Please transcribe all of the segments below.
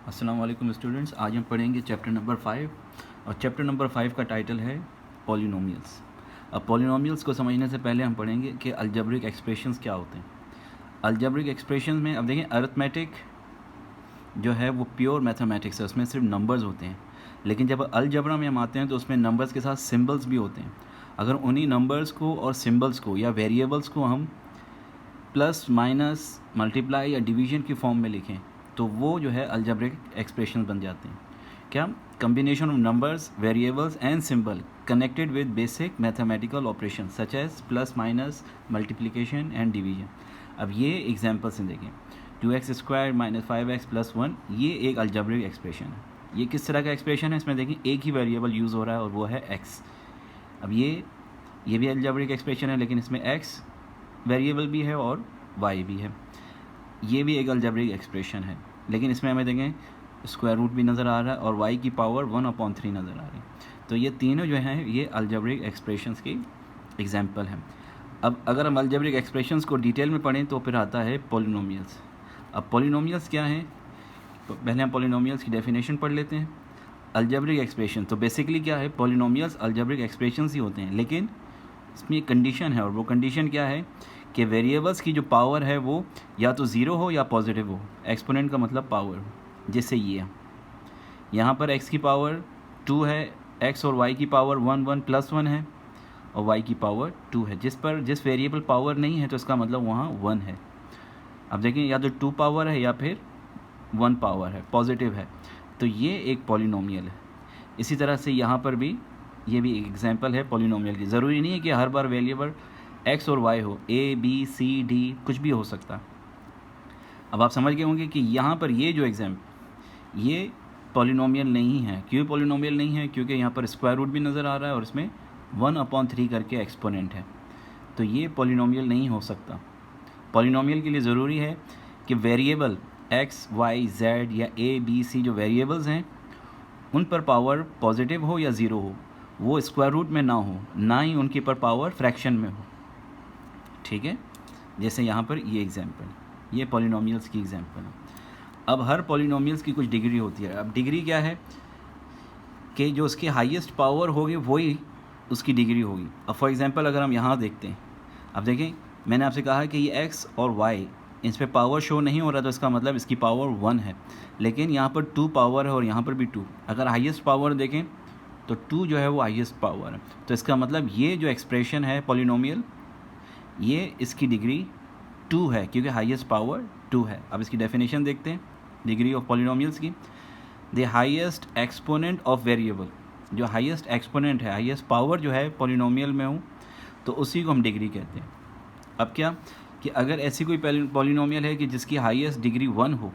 अस्सलाम वालेकुम स्टूडेंट्स। आज हम पढ़ेंगे चैप्टर नंबर 5 और चैप्टर नंबर 5 का टाइटल है पॉलिनोमियल्स। अब पॉलिनोमियल्स को समझने से पहले हम पढ़ेंगे कि अलजेब्रिक एक्सप्रेशंस क्या होते हैं। अलजेब्रिक एक्सप्रेशंस में अब देखें, अरिथमेटिक जो है वो प्योर मैथमेटिक्स है, उसमें सिर्फ नंबर्स होते हैं। लेकिन जब अलजेब्रा में हम आते हैं तो उसमें नंबर्स के साथ सिम्बल्स भी होते हैं। अगर उन्हीं नंबर्स को और सिम्बल्स को या वेरिएबल्स को हम प्लस माइनस मल्टीप्लाई या डिवीजन की फॉर्म में लिखें तो वो जो है अलजेब्रिक एक्सप्रेशन बन जाते हैं। क्या? Combination of numbers, variables and symbol connected with basic mathematical operation such as plus minus multiplication and division. अब ये एग्जांपल्स हैं, देखें 2x² - 5x + 1, ये एक अलजेब्रिक एक्सप्रेशन है। ये किस तरह का एक्सप्रेशन है? इसमें देखें एक ही वेरिएबल यूज़ हो रहा है और वो है x। अब ये भी अलजेब्रिक एक्सप्रेशन है, लेकिन इसमें x वेरिएबल भी है और y भी है। ये भी एक अलजेब्रिक एक्सप्रेशन है, लेकिन इसमें हमें देखें स्क्वायर रूट भी नज़र आ रहा है और y की पावर 1/3 नज़र आ रही है। तो ये तीनों जो हैं ये अलजेब्रिक एक्सप्रेशंस की एग्जांपल हैं। अब अगर हम अलजेब्रिक एक्सप्रेशंस को डिटेल में पढ़ें तो फिर आता है पॉलिनोमियल्स। अब पॉलिनोमियल्स क्या हैं? तो पहले हम पॉलिनोमियल्स की डेफिनेशन पढ़ लेते हैं। अलजेब्रिक एक्सप्रेशन तो बेसिकली क्या है, पॉलिनोमियल्स अलजेब्रिक एक्सप्रेशंस ही होते हैं, लेकिन इसमें एक कंडीशन है और वो कंडीशन क्या है कि वेरिएबल्स की जो पावर है वो या तो ज़ीरो हो या पॉजिटिव हो। एक्सपोनेंट का मतलब पावर हो, जैसे ये यहाँ पर x की पावर 2 है, x और y की पावर 1 + 1 है और y की पावर 2 है। जिस वेरिएबल पावर नहीं है तो इसका मतलब वहाँ 1 है। अब देखिए या तो 2 पावर है या फिर 1 पावर है, पॉजिटिव है, तो ये एक पॉलिनोमियल है। इसी तरह से यहाँ पर भी ये भी एक एग्जांपल है पॉलिनोमियल की। ज़रूरी नहीं है कि हर बार वेरिएबल x और y हो, a b c d कुछ भी हो सकता। अब आप समझ गए होंगे कि यहाँ पर ये जो ये पॉलिनोमियल नहीं है। क्यों पॉलिनोमियल नहीं है? क्योंकि यहाँ पर स्क्वायर रूट भी नज़र आ रहा है और इसमें 1/3 करके एक्सपोनेंट है, तो ये पॉलिनोमियल नहीं हो सकता। पॉलिनोमियल के लिए ज़रूरी है कि वेरिएबल x y z या a b c जो वेरिएबल्स हैं उन पर पावर पॉजिटिव हो या ज़ीरो हो, वो स्क्वायर रूट में ना हो, ना ही उनकी पर पावर फ्रैक्शन में हो। ठीक है, जैसे यहाँ पर ये एग्जांपल, ये पॉलिनोमियल्स की एग्जांपल है। अब हर पॉलिनोमियल्स की कुछ डिग्री होती है। अब डिग्री क्या है कि जो उसकी हाईएस्ट पावर होगी वही उसकी डिग्री होगी। अब फॉर एग्जांपल अगर हम यहाँ देखते हैं, अब देखें मैंने आपसे कहा कि ये x और y इस पर पावर शो नहीं हो रहा, तो इसका मतलब इसकी पावर 1 है, लेकिन यहाँ पर 2 पावर है और यहाँ पर भी 2। अगर हाईएस्ट पावर देखें तो 2 जो है वो हाईएस्ट पावर है, तो इसका मतलब ये जो एक्सप्रेशन है पॉलिनोमियल, ये इसकी डिग्री 2 है क्योंकि हाईएस्ट पावर 2 है। अब इसकी डेफिनेशन देखते हैं डिग्री ऑफ पॉलिनोमियल्स की। The highest exponent of variable, जो हाईएस्ट एक्सपोनेंट है, हाईएस्ट पावर जो है पॉलिनोमियल में हूँ, तो उसी को हम डिग्री कहते हैं। अब क्या कि अगर ऐसी कोई पॉलिनोमियल है कि जिसकी हाईएस्ट डिग्री 1 हो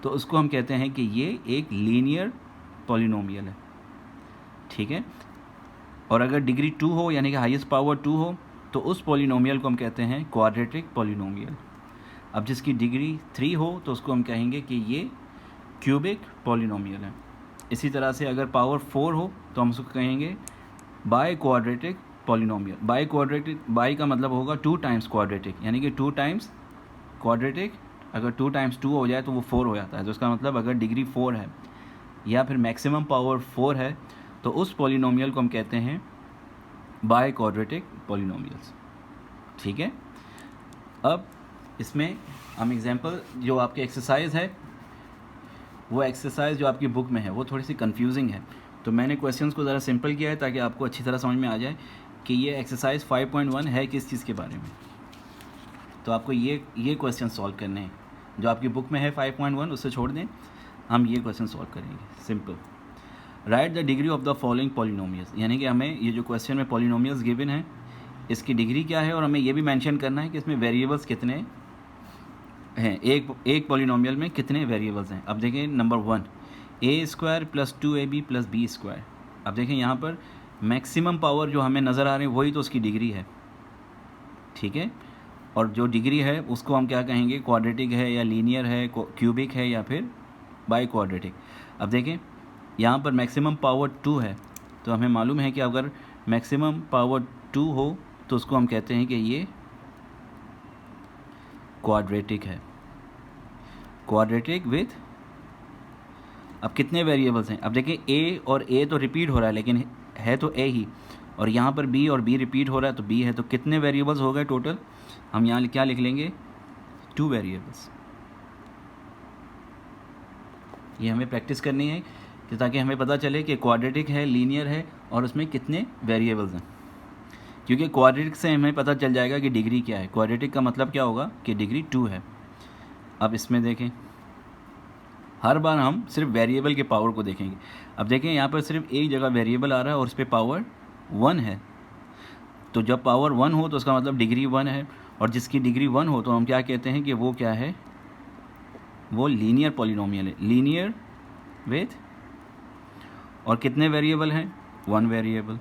तो उसको हम कहते हैं कि ये एक लीनियर पॉलिनोमियल है। ठीक है, और अगर डिग्री 2 हो यानी कि हाईएस्ट पावर 2 हो तो उस पॉलिनोमियल को हम कहते हैं क्वाड्रेटिक पॉलिनोमियल। अब जिसकी डिग्री 3 हो तो उसको हम कहेंगे कि ये क्यूबिक पॉलिनोमियल है। इसी तरह से अगर पावर 4 हो तो हम उसको कहेंगे बाई क्वाड्रेटिक पॉलिनोमियल। बाई का मतलब होगा 2 टाइम्स क्वाड्रेटिक, यानी कि 2 टाइम्स क्वाड्रेटिक। अगर 2 टाइम्स 2 हो जाए तो वो 4 हो जाता है, तो उसका मतलब अगर डिग्री 4 है या फिर मैक्सिमम पावर 4 है तो उस पॉलिनोमियल को हम कहते हैं बाई क्वाड्रेटिक पॉलिनोमियल्स। ठीक है, अब इसमें हम एग्जांपल जो आपके एक्सरसाइज है, वो एक्सरसाइज जो आपकी बुक में है वो थोड़ी सी कंफ्यूजिंग है, तो मैंने क्वेश्चंस को ज़रा सिंपल किया है ताकि आपको अच्छी तरह समझ में आ जाए कि ये एक्सरसाइज 5.1 है किस चीज़ के बारे में। तो आपको ये क्वेश्चन सॉल्व करने हैं जो आपकी बुक में है 5.1, उससे छोड़ दें, हम ये क्वेश्चन सॉल्व करेंगे। Simple, right the degree of the following polynomials, यानी कि हमें ये जो क्वेश्चन में पॉलिनोमियल्स गिवन है इसकी डिग्री क्या है और हमें ये भी मेंशन करना है कि इसमें वेरिएबल्स कितने हैं, एक पॉलिनोमियल में कितने वेरिएबल्स हैं। अब देखें नंबर 1, a² + 2ab + b²। अब देखें यहाँ पर मैक्सिमम पावर जो हमें नज़र आ रही है वही तो उसकी डिग्री है। ठीक है, और जो डिग्री है उसको हम क्या कहेंगे, क्वाड्रेटिक है या लीनियर है, क्यूबिक है या फिर बाई क्वाड्रेटिक। अब देखें यहाँ पर मैक्सिमम पावर 2 है, तो हमें मालूम है कि अगर मैक्सिमम पावर 2 हो तो उसको हम कहते हैं कि ये क्वाड्रेटिक है, क्वाड्रेटिक विथ अब कितने वेरिएबल्स हैं? अब देखिए ए और ए तो रिपीट हो रहा है, लेकिन है तो ए ही, और यहाँ पर बी और बी रिपीट हो रहा है तो बी है। तो कितने वेरिएबल्स हो गए टोटल? हम यहाँ क्या लिख लेंगे? 2 वेरिएबल्स। ये हमें प्रैक्टिस करनी है कि ताकि हमें पता चले कि क्वाड्रेटिक है, लीनियर है, और उसमें कितने वेरिएबल्स हैं। क्योंकि क्वाड्रेटिक से हमें पता चल जाएगा कि डिग्री क्या है। क्वाड्रेटिक का मतलब क्या होगा कि डिग्री 2 है। अब इसमें देखें, हर बार हम सिर्फ वेरिएबल के पावर को देखेंगे। अब देखें यहाँ पर सिर्फ एक जगह वेरिएबल आ रहा है और उस पर पावर 1 है। तो जब पावर 1 हो तो उसका मतलब डिग्री 1 है, और जिसकी डिग्री 1 हो तो हम क्या कहते हैं कि वो क्या है? वो लीनियर पॉलिनोमियल है। लीनियर विथ, और कितने वेरिएबल हैं? 1 वेरिएबल।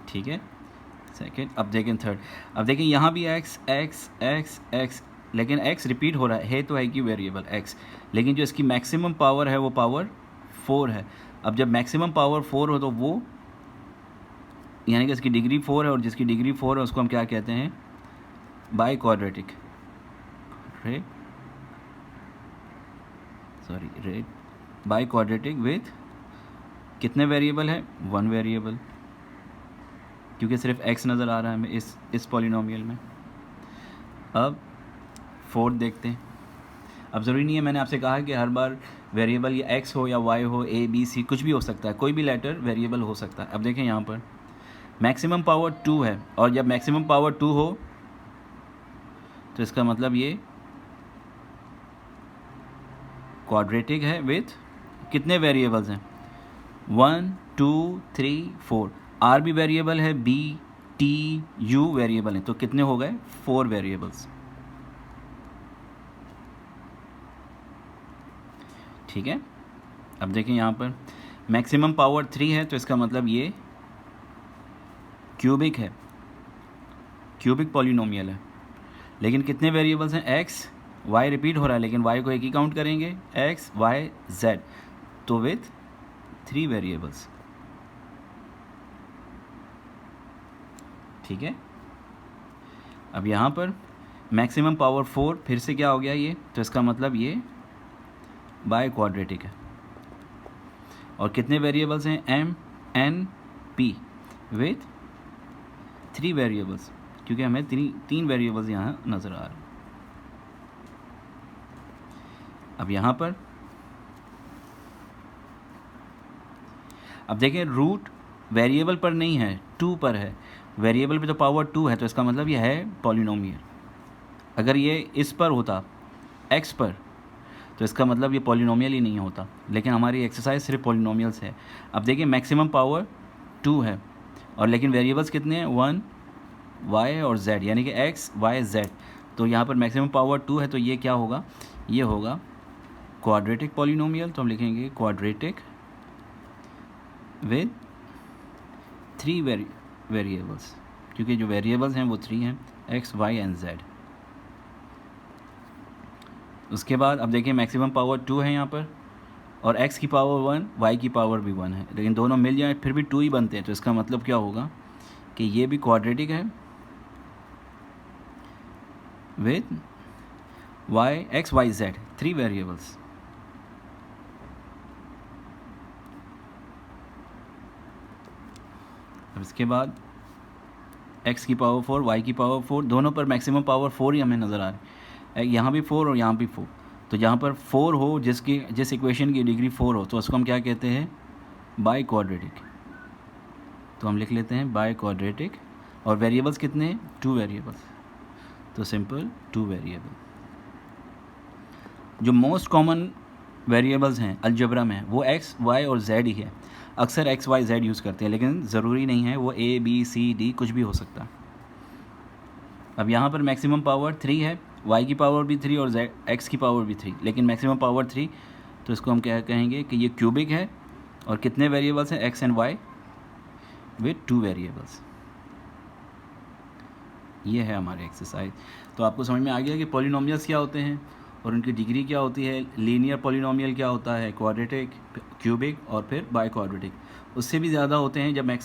ठीक है, सेकेंड। अब देखें थर्ड। अब देखें यहाँ भी एक्स एक्स एक्स एक्स, लेकिन x रिपीट हो रहा है तो है कि वेरिएबल x, लेकिन जो इसकी मैक्सिमम पावर है वो पावर 4 है। अब जब मैक्सिमम पावर 4 हो तो वो यानी कि इसकी डिग्री 4 है, और जिसकी डिग्री 4 है उसको हम क्या कहते हैं? By quadratic. By quadratic with कितने वेरिएबल है? 1 वेरिएबल, क्योंकि सिर्फ x नज़र आ रहा है हमें इस पॉलिनोमियल में। अब फोर्थ देखते हैं। अब ज़रूरी नहीं है, मैंने आपसे कहा कि हर बार वेरिएबल या x हो या y हो, a b c कुछ भी हो सकता है, कोई भी लेटर वेरिएबल हो सकता है। अब देखें यहाँ पर मैक्सिमम पावर 2 है, और जब मैक्सिमम पावर 2 हो तो इसका मतलब ये क्वाड्रेटिक है विथ कितने वेरिएबल्स हैं? 1 2 3 4। r भी वेरिएबल है, b t u वेरिएबल है, तो कितने हो गए? 4 वेरिएबल्स। ठीक है। अब देखें यहाँ पर मैक्सिमम पावर 3 है, तो इसका मतलब ये क्यूबिक है, क्यूबिक पॉलिनोमियल है। लेकिन कितने वेरिएबल्स हैं? x y रिपीट हो रहा है, लेकिन y को एक ही काउंट करेंगे, x y z, तो विथ 3 वेरिएबल्स। ठीक है। अब यहाँ पर मैक्सिमम पावर 4 फिर से क्या हो गया ये? तो इसका मतलब ये बाय क्वाड्रेटिक है। और कितने वेरिएबल्स हैं? m n p with 3 variables, क्योंकि हमें 3 वेरिएबल्स यहाँ नज़र आ रहे हैं। अब यहाँ पर अब देखें, रूट वेरिएबल पर नहीं है, 2 पर है। वेरिएबल पे तो पावर 2 है, तो इसका मतलब ये है पॉलिनोमियल। अगर ये इस पर होता x पर, तो इसका मतलब ये पॉलिनोमियल ही नहीं होता। लेकिन हमारी एक्सरसाइज सिर्फ पॉलिनोमियल्स है। अब देखिए मैक्सिमम पावर 2 है, और लेकिन वेरिएबल्स कितने हैं? 1 y और z, यानी कि x y z। तो यहाँ पर मैक्सिमम पावर 2 है, तो ये क्या होगा? ये होगा क्वाड्रेटिक पॉलिनोमियल। तो हम लिखेंगे क्वाड्रेटिक विद 3 वेरिएबल्स, क्योंकि जो वेरिएबल्स हैं वो 3 हैं, x y एंड z। उसके बाद अब देखिए मैक्सिमम पावर 2 है यहाँ पर, और x की पावर 1, y की पावर भी 1 है, लेकिन दोनों मिल जाए फिर भी 2 ही बनते हैं। तो इसका मतलब क्या होगा कि ये भी क्वाड्रेटिक है with y x y z 3 variables. अब इसके बाद x की पावर 4, y की पावर 4, दोनों पर मैक्सिमम पावर 4 ही हमें नज़र आ रहा है। यहाँ भी 4 और यहाँ भी 4। तो जहाँ पर 4 हो, जिस इक्वेशन की डिग्री 4 हो, तो उसको हम क्या कहते हैं? By quadratic. तो हम लिख लेते हैं बाय क्वाड्रेटिक। और वेरिएबल्स कितने हैं? 2 वेरिएबल्स। तो सिंपल 2 वेरिएबल। जो मोस्ट कॉमन वेरिएबल्स हैं अलजेब्रा में वो x y और z ही है। अक्सर x y z यूज़ करते हैं, लेकिन ज़रूरी नहीं है, वो a b c d कुछ भी हो सकता है। अब यहाँ पर मैक्सिमम पावर 3 है, y की पावर भी 3 और x की पावर भी 3, लेकिन मैक्सिमम पावर 3, तो इसको हम क्या कहेंगे कि ये क्यूबिक है। और कितने वेरिएबल्स हैं? x and y with 2 variables. ये है हमारी एक्सरसाइज। तो आपको समझ में आ गया कि पॉलिनोमियल्स क्या होते हैं और उनकी डिग्री क्या होती है। लीनियर पॉलिनोमियल क्या होता है? क्वाड्रेटिक, क्यूबिक और फिर बाय क्वाड्रेटिक। उससे भी ज़्यादा होते हैं, जब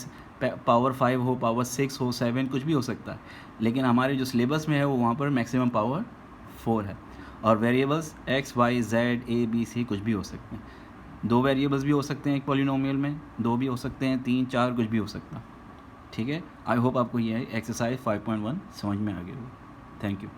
पावर 5 हो, पावर 6 हो, 7 कुछ भी हो सकता है, लेकिन हमारे जो सिलेबस में है वो वहाँ पर मैक्सिमम पावर 4 है। और variables x y z a b c कुछ भी हो सकते हैं। 2 वेरिएबल्स भी हो सकते हैं एक पॉलिनोमियल में, 2 भी हो सकते हैं, 3 4 कुछ भी हो सकता है। ठीक है, आई होप आपको ये एक्सरसाइज 5.1 समझ में आ गया होगा। Thank you.